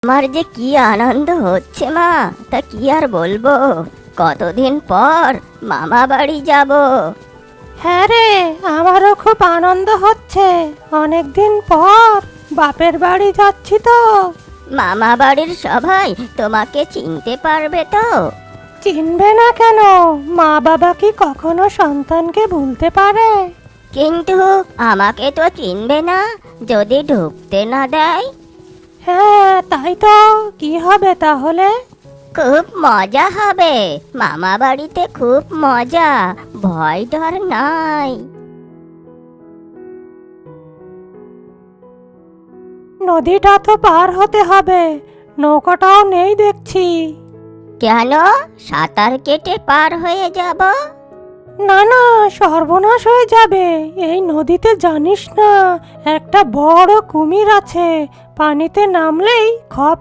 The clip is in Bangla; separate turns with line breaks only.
আমার যে কি আনন্দ হচ্ছে মা, তা কি আর বলবো। কতদিন পর মামা বাড়ি যাব।
হ্যাঁ রে, আমারও খুব আনন্দ হচ্ছে। অনেকদিন পর বাপের বাড়ি যাচ্ছি তো।
মামা বাড়ির সবাই তোমাকে চিনতে পারবে তো?
চিনবে না কেন? মা বাবা কি কখনো সন্তানকে ভুলতে পারে?
কিন্তু আমাকে তো চিনবে না যদি ঢুকতে না দেয়।
হ্যাঁ, তাই তো। কি হবে তাহলে?
খুব মজা হবে, মামা বাড়িতে খুব মজা, ভয় ডর নাই।
নদীটা তো পার হতে হবে। নৌকাটাও নেই দেখছি।
কেন, সাঁতার কেটে পার হয়ে যাব?
না না, সর্বনাশ হয়ে যাবে। এই নদীতে জানিস না, একটা বড় কুমির আছে। পানিতে নামলেই খপ